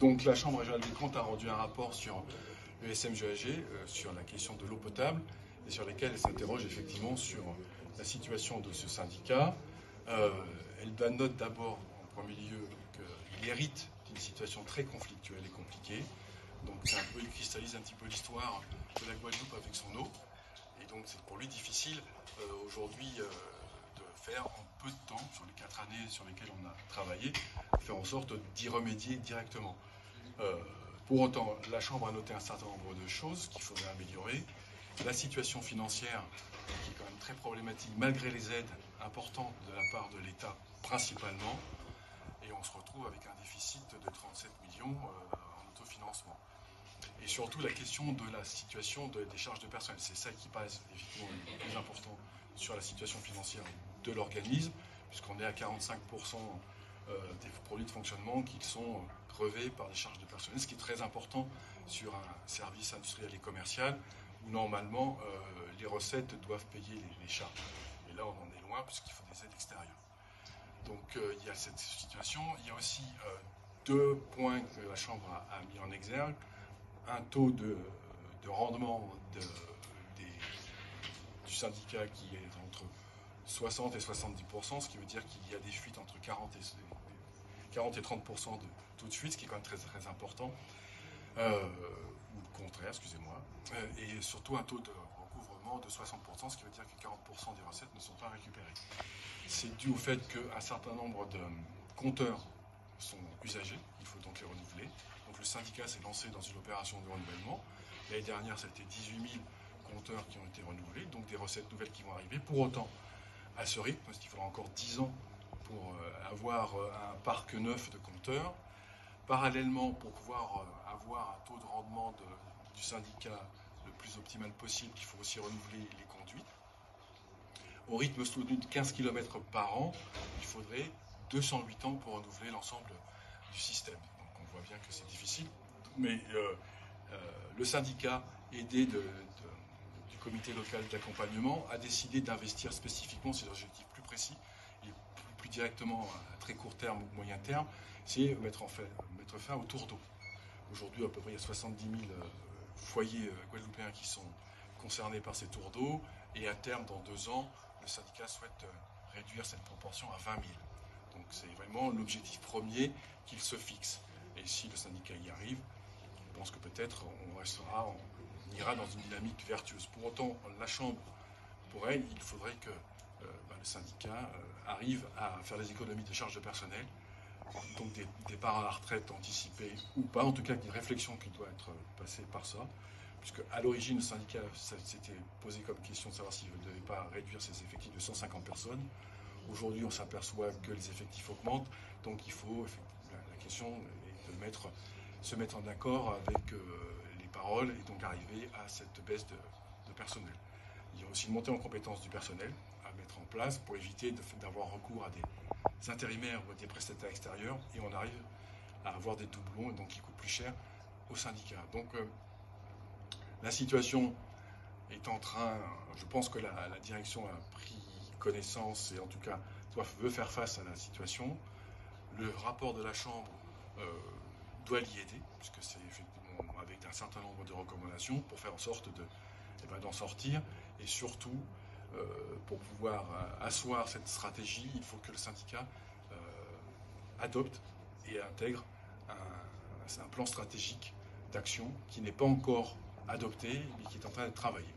Donc la Chambre régionale des comptes a rendu un rapport sur le SMGAG, sur la question de l'eau potable, et sur lesquels elle s'interroge effectivement sur la situation de ce syndicat. Elle note d'abord, en premier lieu, qu'il hérite d'une situation très conflictuelle et compliquée. Donc c'est un peu, il cristallise un petit peu l'histoire de la Guadeloupe avec son eau. Et donc c'est pour lui difficile aujourd'hui de faire en peu de temps, sur les 4 années sur lesquelles on a travaillé, faire en sorte d'y remédier directement. Pour autant, la Chambre a noté un certain nombre de choses qu'il faudrait améliorer. La situation financière, qui est quand même très problématique, malgré les aides importantes de la part de l'État principalement. Et on se retrouve avec un déficit de 37 millions en autofinancement. Et surtout la question de la situation des charges de personnel. C'est ça qui passe effectivement le plus important sur la situation financière de l'organisme, puisqu'on est à 45% des produits de fonctionnement qui sont grevés par des charges de personnel, ce qui est très important sur un service industriel et commercial où normalement les recettes doivent payer les charges. Et là on en est loin puisqu'il faut des aides extérieures. Donc il y a cette situation. Il y a aussi deux points que la Chambre a mis en exergue. Un taux de rendement du syndicat qui est entre 60 et 70%, ce qui veut dire qu'il y a des fuites entre 40 et 30% de taux de fuite, ce qui est quand même très, très important, ou le contraire, excusez-moi, et surtout un taux de recouvrement de 60%, ce qui veut dire que 40% des recettes ne sont pas récupérées. C'est dû au fait qu'un certain nombre de compteurs sont usagés, il faut donc les renouveler. Donc le syndicat s'est lancé dans une opération de renouvellement. L'année dernière, ça a été 18 000 compteurs qui ont été renouvelés, donc des recettes nouvelles qui vont arriver. Pour autant, à ce rythme, parce qu'il faudra encore 10 ans pour avoir un parc neuf de compteurs. Parallèlement, pour pouvoir avoir un taux de rendement du syndicat le plus optimal possible, il faut aussi renouveler les conduites. Au rythme soutenu de 15 km par an, il faudrait 208 ans pour renouveler l'ensemble du système. Donc on voit bien que c'est difficile. Mais le syndicat, aidé du comité local d'accompagnement, a décidé d'investir spécifiquement sur des objectifs plus précis et plus directement à très court terme ou moyen terme, c'est mettre fin aux tours d'eau. Aujourd'hui, à peu près, il y a 70 000 foyers guadeloupéens qui sont concernés par ces tours d'eau, et à terme, dans 2 ans, le syndicat souhaite réduire cette proportion à 20 000. Donc c'est vraiment l'objectif premier qu'il se fixe. Et si le syndicat y arrive, je pense que peut-être on ira dans une dynamique vertueuse. Pour autant, la Chambre, pour elle, il faudrait que le syndicat arrive à faire des économies de charges de personnel, donc des départs à la retraite anticipés ou pas, en tout cas une réflexion qui doit être passée par ça, puisque à l'origine le syndicat s'était posé comme question de savoir s'il ne devait pas réduire ses effectifs de 150 personnes. Aujourd'hui on s'aperçoit que les effectifs augmentent, donc il faut, la question est de se mettre en accord avec les paroles et donc arriver à cette baisse de personnel. Il y a aussi une montée en compétence du personnel à mettre en place pour éviter d'avoir recours à des intérimaires ou à des prestataires extérieurs, et on arrive à avoir des doublons et donc qui coûtent plus cher au syndicat. Donc la situation est en train, je pense que la direction a pris connaissance et en tout cas veut faire face à la situation. Le rapport de la Chambre doit l'y aider, puisque c'est effectivement avec un certain nombre de recommandations pour faire en sorte d'en sortir, et surtout pour pouvoir asseoir cette stratégie, il faut que le syndicat adopte et intègre un plan stratégique d'action qui n'est pas encore adopté, mais qui est en train d'être travaillé.